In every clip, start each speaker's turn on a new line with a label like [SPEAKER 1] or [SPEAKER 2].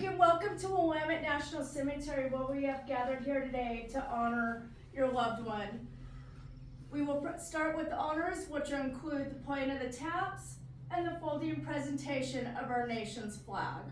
[SPEAKER 1] again, welcome to Willamette National Cemetery, where we have gathered here today to honor your loved one. We will start with the honors, which will include the playing of the taps and the folding presentation of our nation's flag.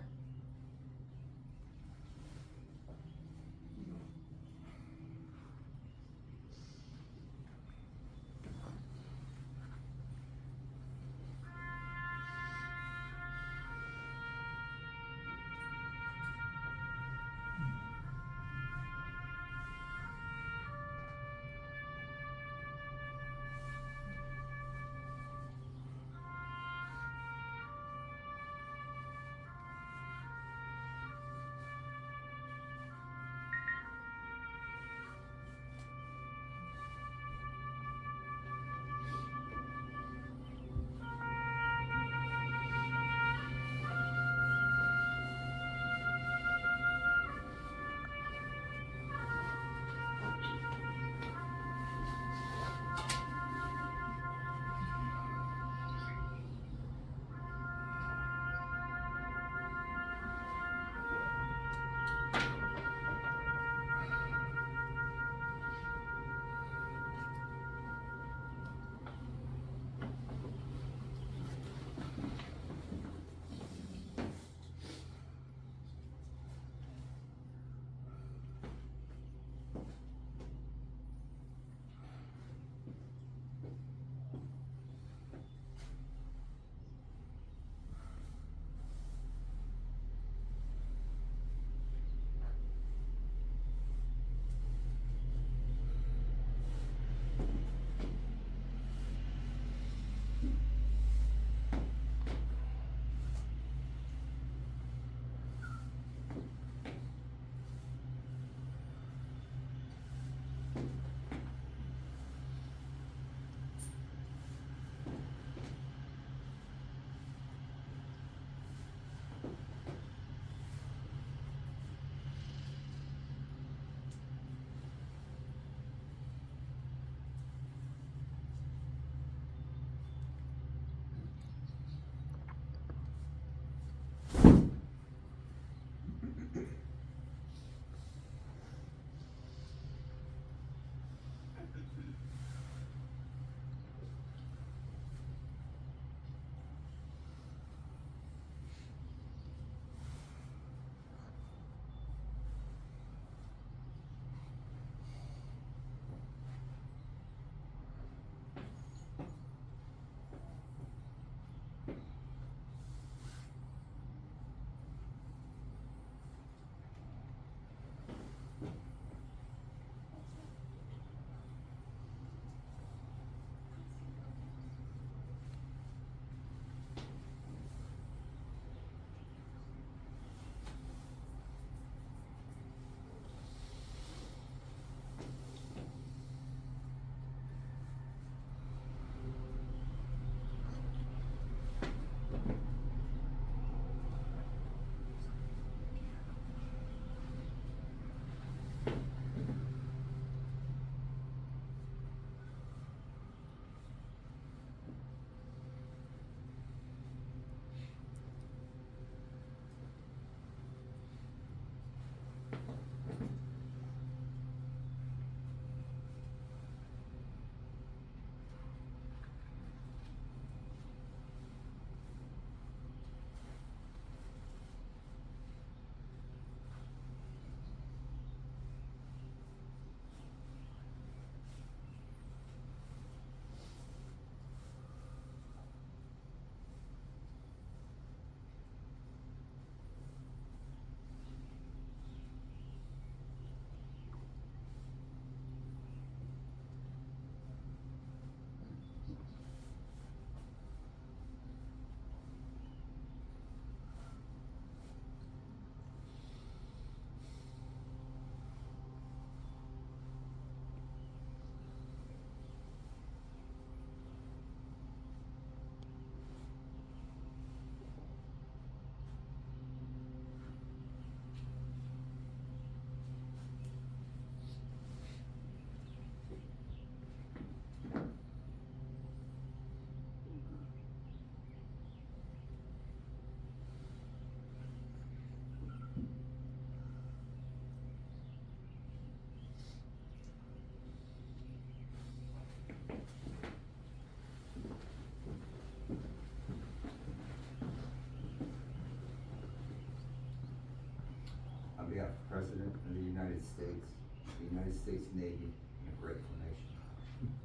[SPEAKER 2] States, the United States Navy, and a grateful nation.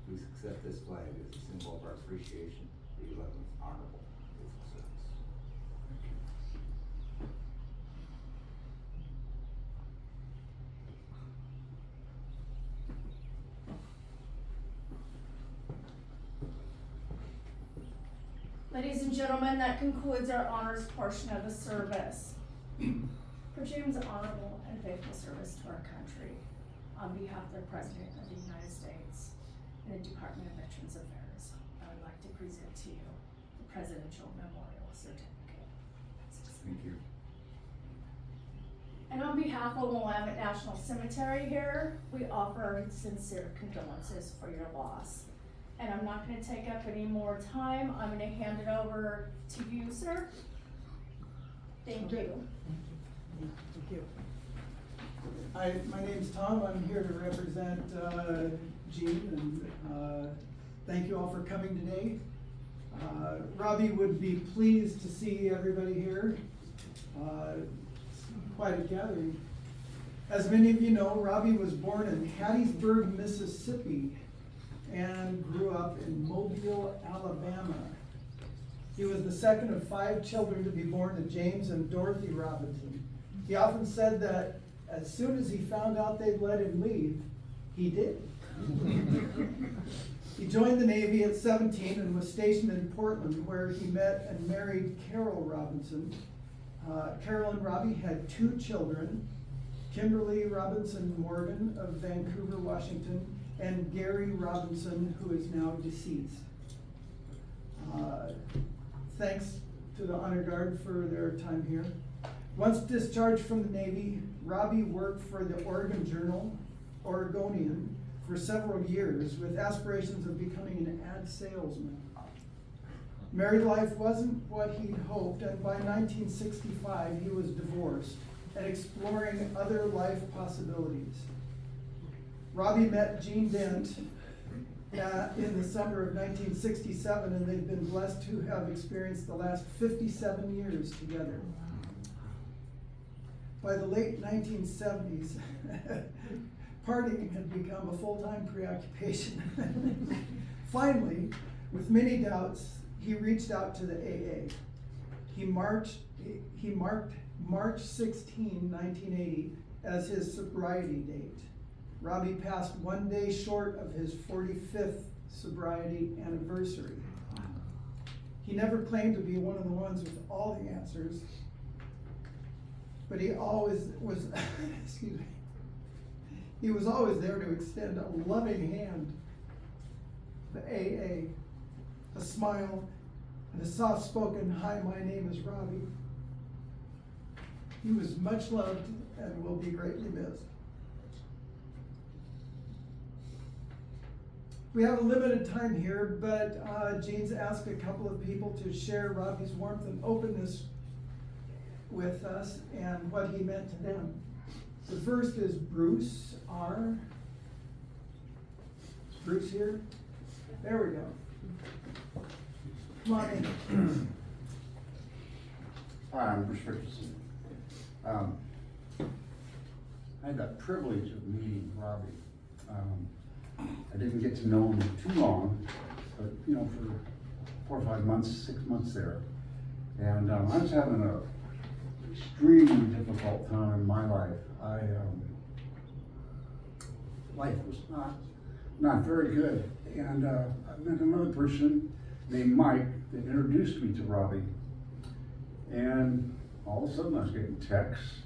[SPEAKER 2] Please accept this flag as a symbol of our appreciation for the 11th Honorable Faithful Service.
[SPEAKER 1] Ladies and gentlemen, that concludes our honors portion of the service. For James' honorable and faithful service to our country, on behalf of the President of the United States and the Department of Veterans Affairs, I would like to present to you the Presidential Memorial Certificate.
[SPEAKER 2] Thank you.
[SPEAKER 1] And on behalf of Willamette National Cemetery here, we offer sincere condolences for your loss. And I'm not gonna take up any more time. I'm gonna hand it over to you, sir. Thank you.
[SPEAKER 3] Thank you. Hi, my name's Tom. I'm here to represent Gene, and thank you all for coming today. Robbie would be pleased to see everybody here. It's quite a gathering. As many of you know, Robbie was born in Hattiesburg, Mississippi, and grew up in Mobile, Alabama. He was the second of 5 children to be born to James and Dorothy Robinson. He often said that as soon as he found out they'd let him leave, he did. He joined the Navy at 17 and was stationed in Portland, where he met and married Carol Robinson. Carol and Robbie had 2 children, Kimberly Robinson Morgan of Vancouver, Washington, and Gary Robinson, who is now deceased. Thanks to the Honor Guard for their time here. Once discharged from the Navy, Robbie worked for the Oregon Journal, Oregonian, for several years with aspirations of becoming an ad salesman. Married life wasn't what he'd hoped, and by 1965 he was divorced and exploring other life possibilities. Robbie met Gene Dent in the summer of 1967, and they've been blessed to have experienced the last 57 years together. By the late 1970s, partying had become a full-time preoccupation. Finally, with many doubts, he reached out to the AA. He marked March 16, 1980 as his sobriety date. Robbie passed 1 day short of his 45th sobriety anniversary. He never claimed to be one of the ones with all the answers, but he always was, excuse me, he was always there to extend a loving hand. The AA, a smile, and a soft-spoken, "Hi, my name is Robbie." He was much loved and will be greatly missed. We have a limited time here, but Gene's asked a couple of people to share Robbie's warmth and openness with us and what he meant to them. The first is Bruce R. Is Bruce here? There we go. Come on in.
[SPEAKER 4] Hi, I'm Bruce Richardson. I had the privilege of meeting Robbie. I didn't get to know him too long, but for 4 or 5 months, 6 months there. And I was having an extremely difficult time in my life. Life was not very good. And I met another person named Mike that introduced me to Robbie. And all of a sudden I was getting texts,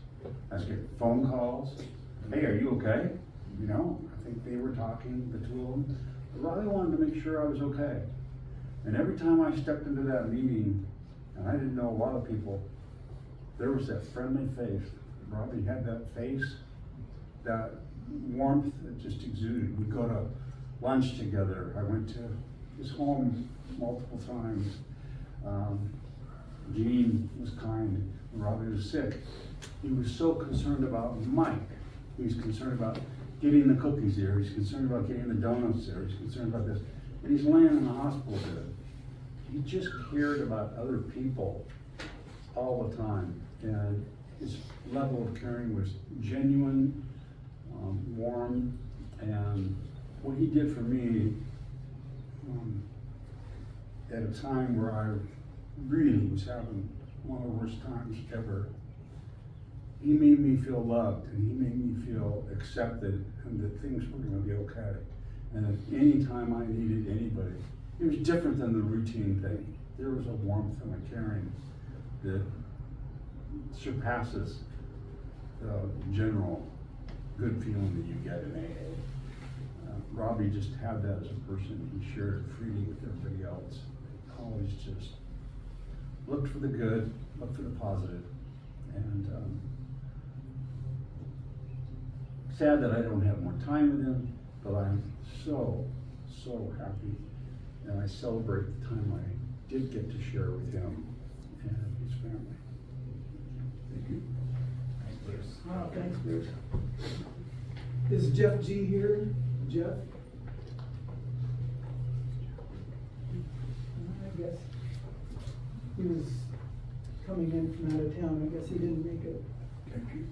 [SPEAKER 4] I was getting phone calls. "Hey, are you okay?" I think they were talking, the 2 of them. But Robbie wanted to make sure I was okay. And every time I stepped into that meeting, and I didn't know a lot of people, there was that friendly face. Robbie had that face, that warmth that just exuded. We'd go to lunch together. I went to his home multiple times. Gene was kind. Robbie was sick. He was so concerned about Mike. He was concerned about getting the cookies there. He's concerned about getting the donuts there. He's concerned about this. And he's laying in the hospital bed. He just cared about other people all the time. And his level of caring was genuine, warm, and what he did for me at a time where I really was having one of the worst times ever. He made me feel loved, and he made me feel accepted, and that things were gonna be okay. And if any time I needed anybody, it was different than the routine thing. There was a warmth and a caring that surpasses the general good feeling that you get in AA. Robbie just had that as a person. He shared it freely with everybody else. Always just looked for the good, looked for the positive. And sad that I don't have more time with him, but I'm so happy. And I celebrate the time I did get to share with him and his family. Thank you.
[SPEAKER 2] Thanks, Bruce.
[SPEAKER 3] Wow, thanks, Bruce. Is Jeff G here? Jeff? I guess he was coming in from out of town. I guess he didn't make it.
[SPEAKER 4] Thank you.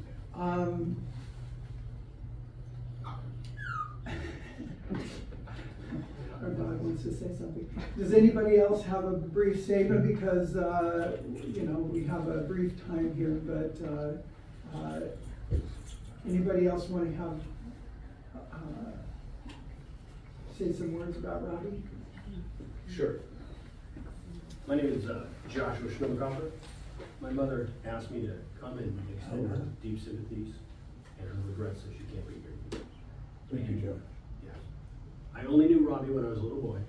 [SPEAKER 3] Our dog wants to say something. Does anybody else have a brief statement? Because, we have a brief time here, but anybody else want to have, say some words about Robbie?
[SPEAKER 5] Sure. My name is Joshua Schnobelkopper. My mother asked me to come and extend her deep sympathies and her regrets that she can't be here.
[SPEAKER 4] Thank you, Joe.
[SPEAKER 5] Yeah. I only knew Robbie when I was a little boy.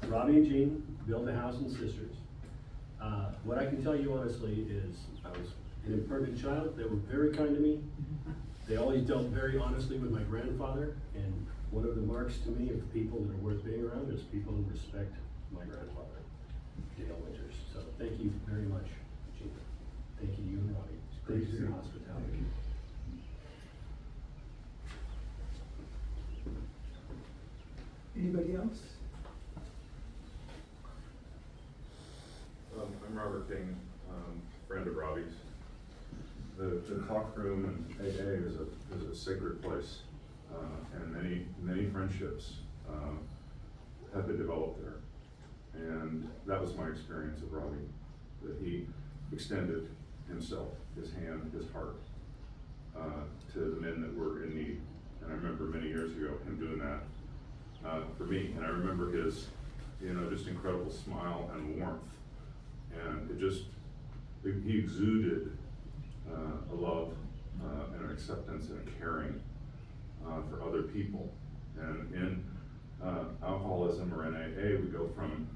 [SPEAKER 5] Robbie and Jean built a house in Sisters. What I can tell you honestly is I was an imperfect child. They were very kind to me. They always dealt very honestly with my grandfather, and one of the marks to me of people that are worth being around is people who respect my grandfather, Dale Winters. So thank you very much, Jean. Thank you, and Robbie. Thank you for your hospitality.
[SPEAKER 3] Anybody else?
[SPEAKER 6] I'm Robert King, friend of Robbie's. The talk room and AA is a sacred place, and many friendships have been developed there. And that was my experience of Robbie, that he extended himself, his hand, his heart, to the men that were in need. And I remember many years ago him doing that for me. And I remember his, just incredible smile and warmth. And he exuded a love and an acceptance and a caring for other people. And in alcoholism or in AA, we go from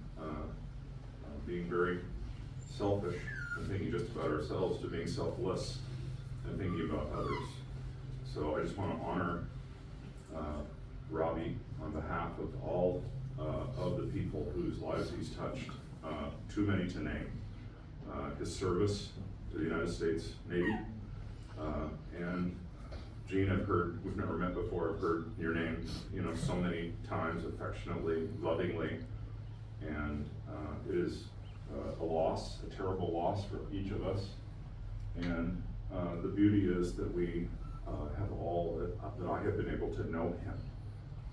[SPEAKER 6] being very selfish and thinking just about ourselves to being selfless and thinking about others. So I just want to honor Robbie on behalf of all of the people whose lives he's touched, too many to name. His service to the United States Navy, and Jean, we've never met before, I've heard your name, so many times, affectionately, lovingly, and it is a loss, a terrible loss for each of us. And the beauty is that we have all that I have been able to know him.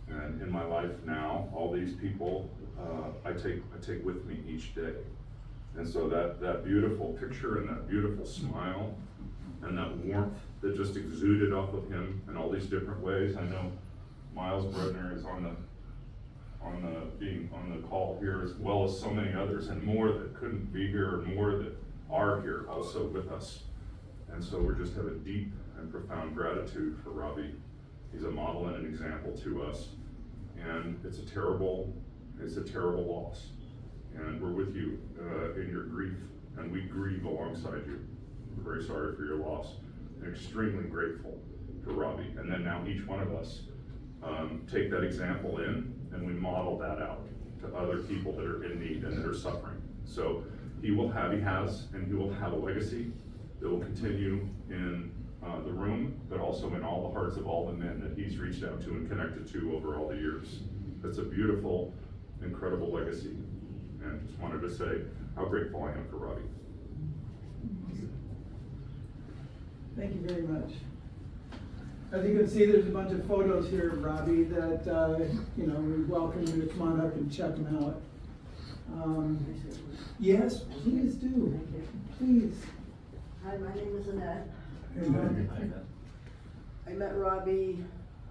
[SPEAKER 6] And in my life now, all these people I take with me each day. And so that beautiful picture and that beautiful smile and that warmth that just exuded off of him in all these different ways. I know Miles Bredner is on the call here, as well as so many others, and more that couldn't be here, and more that are here also with us. And so we just have a deep and profound gratitude for Robbie. He's a model and an example to us, and it's a terrible loss. And we're with you in your grief, and we grieve alongside you. We're very sorry for your loss, and extremely grateful for Robbie. And then now each one of us take that example in, and we model that out to other people that are in need and that are suffering. So he has, and he will have a legacy that will continue in the room, but also in all the hearts of all the men that he's reached out to and connected to over all the years. It's a beautiful, incredible legacy. And just wanted to say how grateful I am for Robbie.
[SPEAKER 3] Thank you very much. As you can see, there's a bunch of photos here, Robbie, that, you know, we welcome you to come on up and check them out. Yes, please do, please.
[SPEAKER 7] Hi, my name is Annette.
[SPEAKER 3] Hey, Robbie.
[SPEAKER 7] I met Robbie,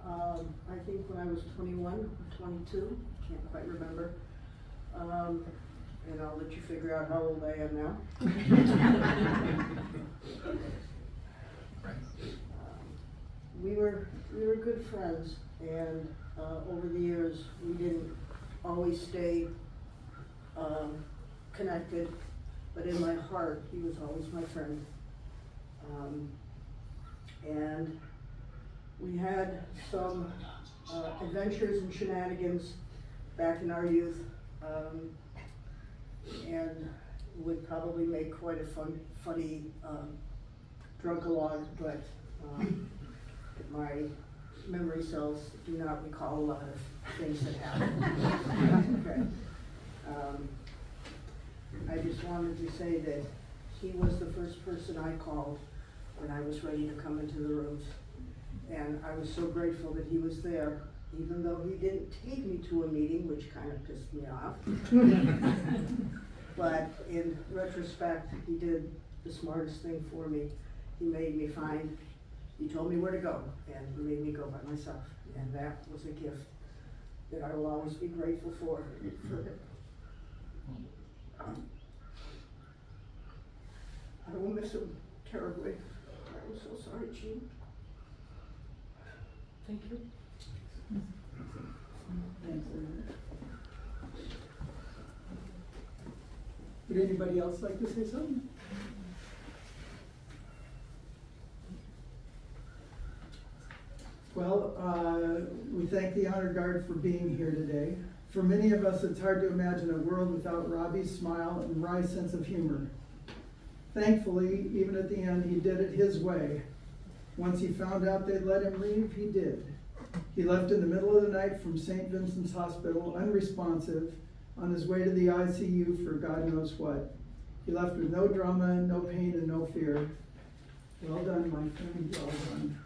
[SPEAKER 7] I think when I was 21 or 22, can't quite remember. And I'll let you figure out how old I am now. We were good friends, and over the years, we didn't always stay connected, but in my heart, he was always my friend. And we had some adventures and shenanigans back in our youth, and would probably make quite a funny drunk-along, but my memory cells do not recall a lot of things that happened. Okay. I just wanted to say that he was the first person I called when I was ready to come into the rooms. And I was so grateful that he was there, even though he didn't take me to a meeting, which kind of pissed me off. But in retrospect, he did the smartest thing for me. He made me he told me where to go, and he made me go by myself. And that was a gift that I will always be grateful for. I will miss him terribly. I'm so sorry, Gene. Thank you.
[SPEAKER 3] Thanks. Would anybody else like to say something? Well, we thank the Honor Guard for being here today. For many of us, it's hard to imagine a world without Robbie's smile and wry sense of humor. Thankfully, even at the end, he did it his way. Once he found out they'd let him leave, he did. He left in the middle of the night from St. Vincent's Hospital, unresponsive, on his way to the ICU for God knows what. He left with no drama, no pain, and no fear. Well done, my friend, well done.